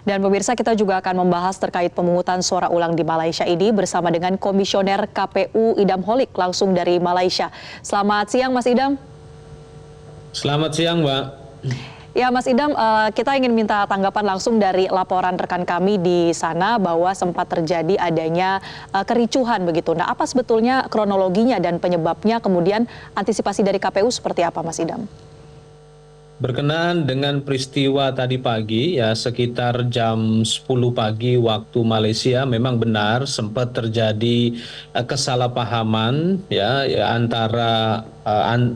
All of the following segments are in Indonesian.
Dan pemirsa, kita juga akan membahas terkait pemungutan suara ulang di Malaysia ini bersama dengan Komisioner KPU Idham Holik langsung dari Malaysia. Selamat siang Mas Idham. Selamat siang Mbak. Ya Mas Idham, kita ingin minta tanggapan langsung dari laporan rekan kami di sana bahwa sempat terjadi adanya kericuhan begitu. Nah, apa sebetulnya kronologinya dan penyebabnya, kemudian antisipasi dari KPU seperti apa Mas Idham? Berkenaan dengan peristiwa tadi pagi, ya sekitar jam 10 pagi waktu Malaysia, memang benar sempat terjadi kesalahpahaman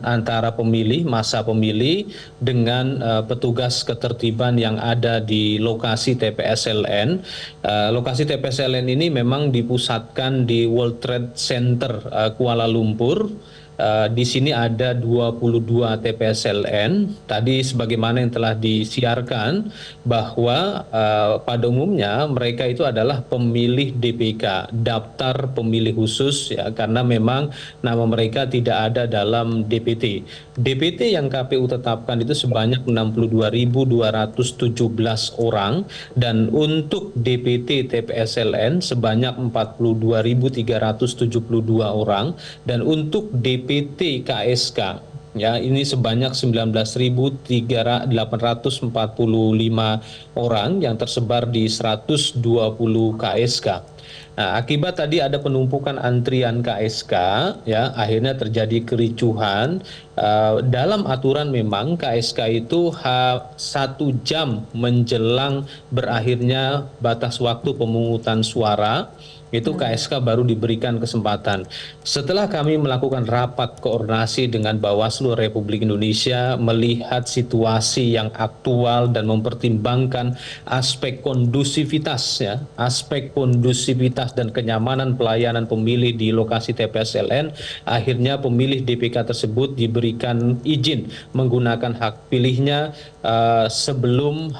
antara pemilih, masa pemilih dengan petugas ketertiban yang ada di lokasi TPSLN. Lokasi TPSLN ini memang dipusatkan di World Trade Center Kuala Lumpur. Di sini ada 22 TPSLN. Tadi sebagaimana yang telah disiarkan bahwa pada umumnya mereka itu adalah pemilih DPK, daftar pemilih khusus ya, karena memang nama mereka tidak ada dalam DPT. DPT yang KPU tetapkan itu sebanyak 62.217 orang dan untuk DPT TPSLN sebanyak 42.372 orang dan untuk DPT KSK ya ini sebanyak 19.845 orang yang tersebar di 120 KSK. Nah, akibat tadi ada penumpukan antrian KSK, ya akhirnya terjadi kericuhan. Dalam aturan memang KSK itu 1 jam menjelang berakhirnya batas waktu pemungutan suara, itu KSK baru diberikan kesempatan. Setelah kami melakukan rapat koordinasi dengan Bawaslu Republik Indonesia, melihat situasi yang aktual dan mempertimbangkan aspek kondusivitas dan kenyamanan pelayanan pemilih di lokasi TPSLN, akhirnya pemilih DPK tersebut diberikan izin menggunakan hak pilihnya sebelum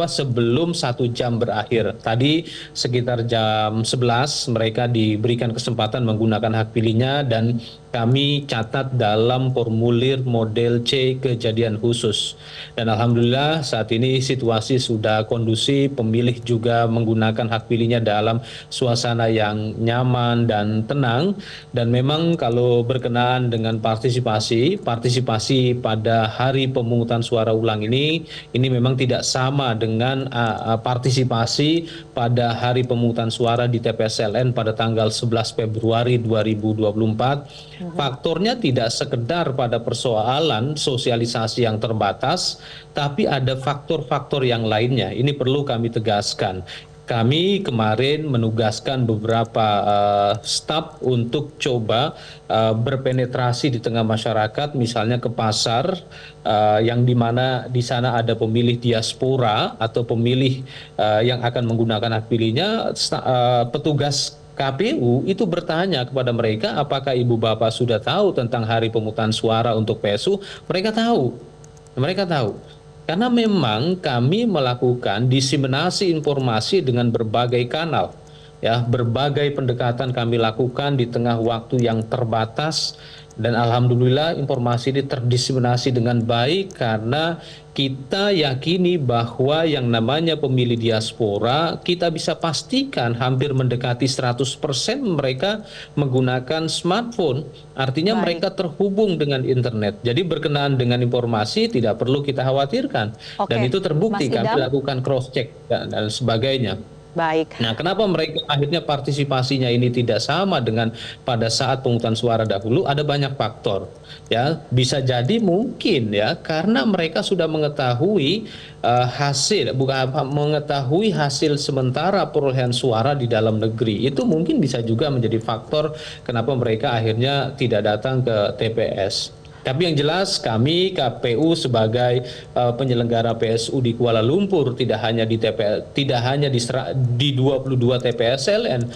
sebelum 1 jam berakhir. Tadi sekitar jam 11 mereka diberikan kesempatan menggunakan hak pilihnya dan kami catat dalam formulir model C kejadian khusus. Dan alhamdulillah saat ini situasi sudah kondusif, pemilih juga menggunakan hak pilihnya dalam suasana yang nyaman dan tenang. Dan memang kalau berkenaan dengan partisipasi pada hari pemungutan suara ulang ini memang tidak sama dengan partisipasi pada hari pemungutan suara di TPSLN pada tanggal 11 Februari 2024. Faktornya tidak sekedar pada persoalan sosialisasi yang terbatas, tapi ada faktor-faktor yang lainnya. Ini perlu kami tegaskan. Kami kemarin menugaskan beberapa staf untuk coba berpenetrasi di tengah masyarakat, misalnya ke pasar yang dimana di sana ada pemilih diaspora atau pemilih yang akan menggunakan hak pilihnya. Petugas KPU itu bertanya kepada mereka, apakah ibu bapak sudah tahu tentang hari pemungutan suara untuk PSU? Mereka tahu. Karena memang kami melakukan diseminasi informasi dengan berbagai kanal. Ya, berbagai pendekatan kami lakukan di tengah waktu yang terbatas dan alhamdulillah informasi ini terdiseminasi dengan baik karena kita yakini bahwa yang namanya pemilih diaspora kita bisa pastikan hampir mendekati 100% mereka menggunakan smartphone. Artinya mereka terhubung dengan internet. Jadi berkenaan dengan informasi tidak perlu kita khawatirkan. Dan itu terbukti kami lakukan cross check dan sebagainya. Baik. Nah, kenapa mereka akhirnya partisipasinya ini tidak sama dengan pada saat pemungutan suara dahulu? Ada banyak faktor, ya. Bisa jadi mungkin ya karena mereka sudah mengetahui mengetahui hasil sementara perolehan suara di dalam negeri. Itu mungkin bisa juga menjadi faktor kenapa mereka akhirnya tidak datang ke TPS. Tapi yang jelas kami KPU sebagai penyelenggara PSU di Kuala Lumpur tidak hanya di 22 TPSLN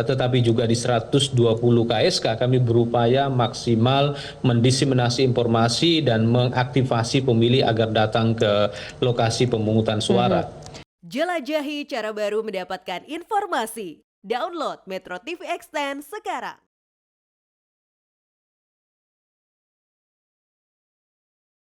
tetapi juga di 120 KSK kami berupaya maksimal mendiseminasi informasi dan mengaktifasi pemilih agar datang ke lokasi pemungutan suara. Jelajahi cara baru mendapatkan informasi. Download Metro TV Extend sekarang.